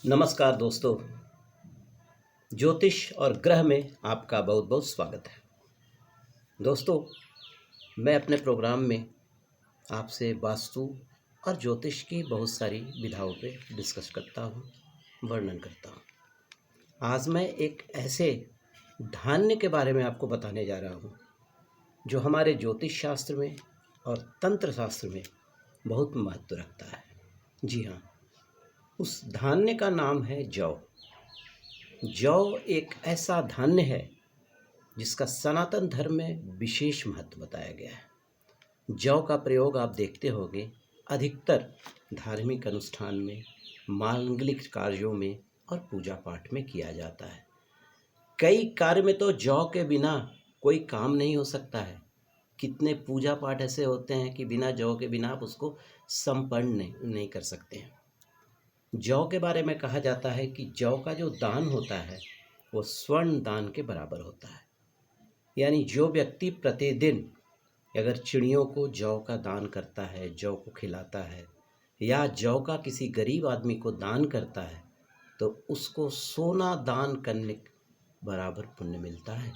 नमस्कार दोस्तों। ज्योतिष और ग्रह में आपका बहुत बहुत स्वागत है। दोस्तों, मैं अपने प्रोग्राम में आपसे वास्तु और ज्योतिष की बहुत सारी विधाओं पे डिस्कस करता हूँ, वर्णन करता हूँ। आज मैं एक ऐसे धान्य के बारे में आपको बताने जा रहा हूँ जो हमारे ज्योतिष शास्त्र में और तंत्र शास्त्र में बहुत महत्व रखता है। जी हाँ, उस धान्य का नाम है जौ। जौ एक ऐसा धान्य है जिसका सनातन धर्म में विशेष महत्व बताया गया है। जौ का प्रयोग आप देखते होंगे अधिकतर धार्मिक अनुष्ठान में, मांगलिक कार्यों में और पूजा पाठ में किया जाता है। कई कार्य में तो जौ के बिना कोई काम नहीं हो सकता है। कितने पूजा पाठ ऐसे होते हैं कि बिना जौ के बिना आप उसको संपन्न नहीं कर सकते हैं। जौ के बारे में कहा जाता है कि जौ का जो दान होता है वो स्वर्ण दान के बराबर होता है। यानी जो व्यक्ति प्रतिदिन अगर चिड़ियों को जौ का दान करता है, जौ को खिलाता है या जौ का किसी गरीब आदमी को दान करता है तो उसको सोना दान करने के बराबर पुण्य मिलता है।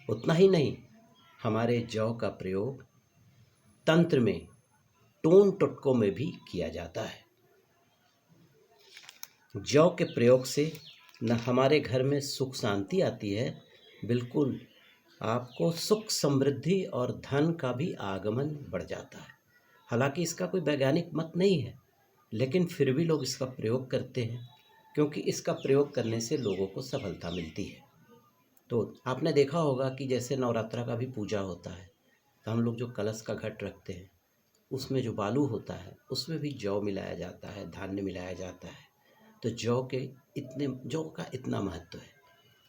उतना ही नहीं, हमारे जौ का प्रयोग तंत्र में, टोन टोटकों में भी किया जाता है। जौ के प्रयोग से न हमारे घर में सुख शांति आती है, बिल्कुल आपको सुख समृद्धि और धन का भी आगमन बढ़ जाता है। हालांकि इसका कोई वैज्ञानिक मत नहीं है, लेकिन फिर भी लोग इसका प्रयोग करते हैं क्योंकि इसका प्रयोग करने से लोगों को सफलता मिलती है। तो आपने देखा होगा कि जैसे नवरात्रा का भी पूजा होता है तो हम लोग जो कलश का घट रखते हैं उसमें जो बालू होता है उसमें भी जौ मिलाया जाता है, धान्य मिलाया जाता है। तो जौ का इतना महत्व है।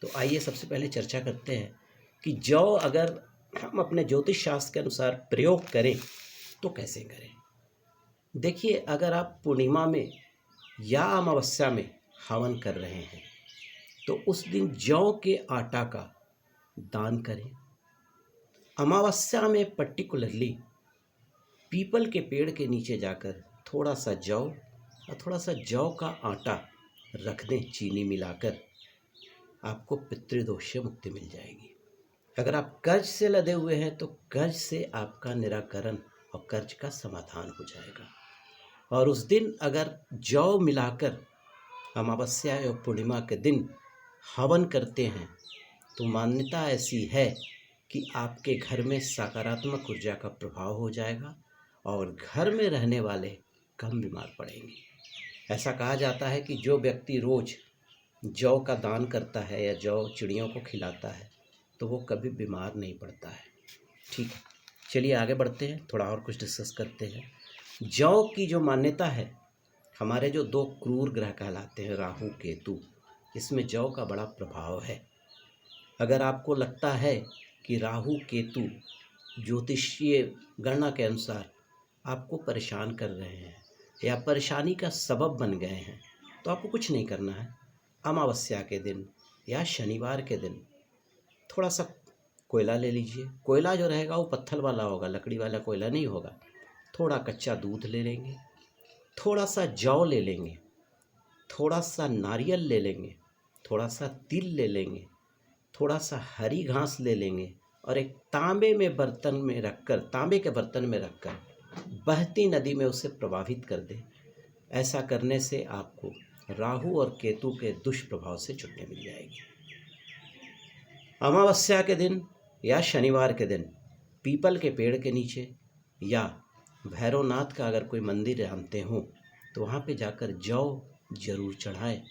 तो आइए सबसे पहले चर्चा करते हैं कि जौ अगर हम अपने ज्योतिष शास्त्र के अनुसार प्रयोग करें तो कैसे करें। देखिए, अगर आप पूर्णिमा में या अमावस्या में हवन कर रहे हैं तो उस दिन जौ के आटा का दान करें। अमावस्या में पर्टिकुलरली पीपल के पेड़ के नीचे जाकर थोड़ा सा जौ और थोड़ा सा जौ का आटा रख दें, चीनी मिलाकर, आपको पितृदोष से मुक्ति मिल जाएगी। अगर आप कर्ज से लदे हुए हैं तो कर्ज से आपका निराकरण और कर्ज का समाधान हो जाएगा। और उस दिन अगर जौ मिलाकर अमावस्या या पूर्णिमा के दिन हवन करते हैं तो मान्यता ऐसी है कि आपके घर में सकारात्मक ऊर्जा का प्रभाव हो जाएगा और घर में रहने वाले कम बीमार पड़ेंगे। ऐसा कहा जाता है कि जो व्यक्ति रोज जौ का दान करता है या जौ चिड़ियों को खिलाता है तो वो कभी बीमार नहीं पड़ता है। ठीक है, चलिए आगे बढ़ते हैं, थोड़ा और कुछ डिस्कस करते हैं। जौ की जो मान्यता है, हमारे जो दो क्रूर ग्रह कहलाते हैं राहु केतु, इसमें जौ का बड़ा प्रभाव है। अगर आपको लगता है कि राहु केतु ज्योतिषीय गणना के अनुसार आपको परेशान कर रहे हैं या परेशानी का सबब बन गए हैं तो आपको कुछ नहीं करना है। अमावस्या के दिन या शनिवार के दिन थोड़ा सा कोयला ले लीजिए। कोयला जो रहेगा वो पत्थर वाला होगा, लकड़ी वाला कोयला नहीं होगा। थोड़ा कच्चा दूध ले लेंगे, थोड़ा सा जौ ले लेंगे, थोड़ा सा नारियल ले लेंगे, थोड़ा सा तिल ले लेंगे, थोड़ा सा हरी घास ले लेंगे और एक तांबे के बर्तन में रखकर बहती नदी में उसे प्रवाहित कर दें। ऐसा करने से आपको राहु और केतु के दुष्प्रभाव से छुट्टी मिल जाएगी। अमावस्या के दिन या शनिवार के दिन पीपल के पेड़ के नीचे या भैरवनाथ का अगर कोई मंदिर जानते हो तो वहाँ पे जाकर जौ जरूर चढ़ाएं।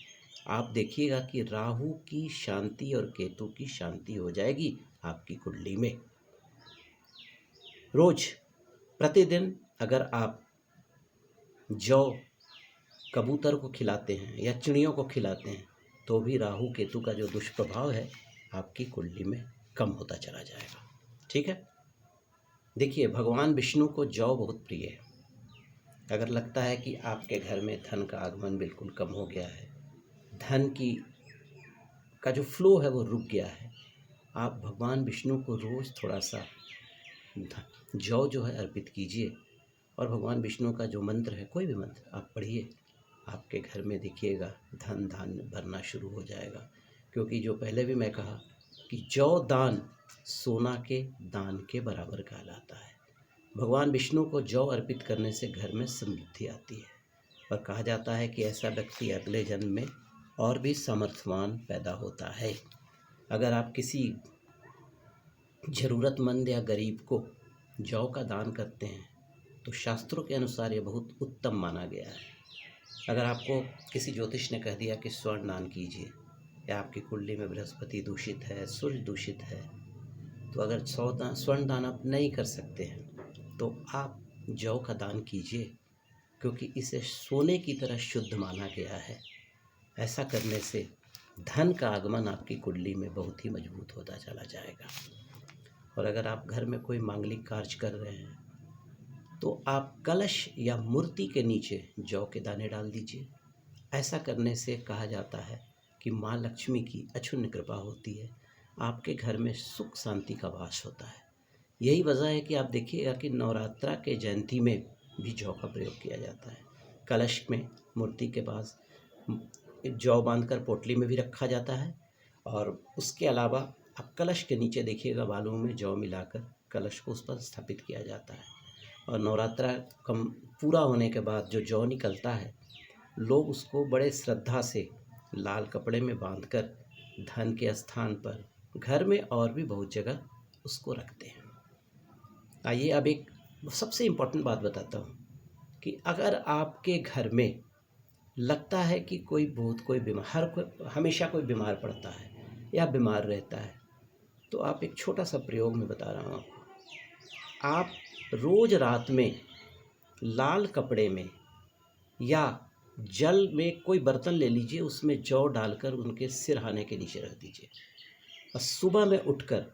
आप देखिएगा कि राहु की शांति और केतु की शांति हो जाएगी आपकी कुंडली में। रोज प्रतिदिन अगर आप जौ कबूतर को खिलाते हैं या चिड़ियों को खिलाते हैं तो भी राहु केतु का जो दुष्प्रभाव है आपकी कुंडली में कम होता चला जाएगा। ठीक है, देखिए, भगवान विष्णु को जौ बहुत प्रिय है। अगर लगता है कि आपके घर में धन का आगमन बिल्कुल कम हो गया है, धन का जो फ्लो है वो रुक गया है, आप भगवान विष्णु को रोज़ थोड़ा सा जौ जो है अर्पित कीजिए और भगवान विष्णु का जो मंत्र है, कोई भी मंत्र आप पढ़िए आपके घर में देखिएगा धन धान्य भरना शुरू हो जाएगा। क्योंकि जो पहले भी मैं कहा कि जौ दान सोना के दान के बराबर कहलाता है। भगवान विष्णु को जौ अर्पित करने से घर में समृद्धि आती है और कहा जाता है कि ऐसा व्यक्ति अगले जन्म में और भी सामर्थ्यवान पैदा होता है। अगर आप किसी ज़रूरतमंद या गरीब को जौ का दान करते हैं तो शास्त्रों के अनुसार ये बहुत उत्तम माना गया है। अगर आपको किसी ज्योतिष ने कह दिया कि स्वर्ण दान कीजिए या आपकी कुंडली में बृहस्पति दूषित है, सूर्य दूषित है, तो अगर स्वर्ण दान आप नहीं कर सकते हैं तो आप जौ का दान कीजिए, क्योंकि इसे सोने की तरह शुद्ध माना गया है। ऐसा करने से धन का आगमन आपकी कुंडली में बहुत ही मजबूत होता चला जाएगा। और अगर आप घर में कोई मांगलिक कार्य कर रहे हैं तो आप कलश या मूर्ति के नीचे जौ के दाने डाल दीजिए। ऐसा करने से कहा जाता है कि माँ लक्ष्मी की अक्षुण्ण कृपा होती है, आपके घर में सुख शांति का वास होता है। यही वजह है कि आप देखिएगा कि नवरात्रा के जयंती में भी जौ का प्रयोग किया जाता है। कलश में मूर्ति के पास जौ बांधकर पोटली में भी रखा जाता है और उसके अलावा आप कलश के नीचे देखिएगा बालू में जौ मिलाकर कलश को उस पर स्थापित किया जाता है। और नवरात्रा कम पूरा होने के बाद जो जौ निकलता है, लोग उसको बड़े श्रद्धा से लाल कपड़े में बांधकर धन के स्थान पर घर में और भी बहुत जगह उसको रखते हैं। आइए अब एक सबसे इम्पोर्टेंट बात बताता हूँ कि अगर आपके घर में लगता है कि कोई बीमार हमेशा कोई बीमार पड़ता है या बीमार रहता है, तो आप एक छोटा सा प्रयोग में बता रहा हूँ आपको। आप रोज़ रात में लाल कपड़े में या जल में कोई बर्तन ले लीजिए, उसमें जौ डालकर उनके सिरहाने के नीचे रख दीजिए और सुबह में उठकर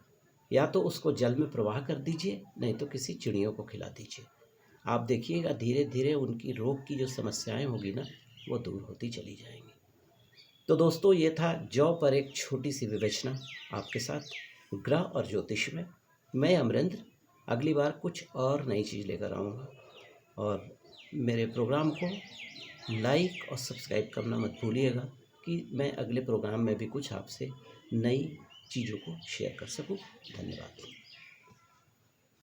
या तो उसको जल में प्रवाह कर दीजिए, नहीं तो किसी चिड़ियों को खिला दीजिए। आप देखिएगा धीरे धीरे उनकी रोग की जो समस्याएं होगी ना, वो दूर होती चली जाएंगी। तो दोस्तों, ये था जौ पर एक छोटी सी विवेचना आपके साथ ग्रह और ज्योतिष में। मैं अमरेंद्र अगली बार कुछ और नई चीज़ लेकर आऊँगा, और मेरे प्रोग्राम को लाइक और सब्सक्राइब करना मत भूलिएगा कि मैं अगले प्रोग्राम में भी कुछ आपसे नई चीज़ों को शेयर कर सकूं। धन्यवाद।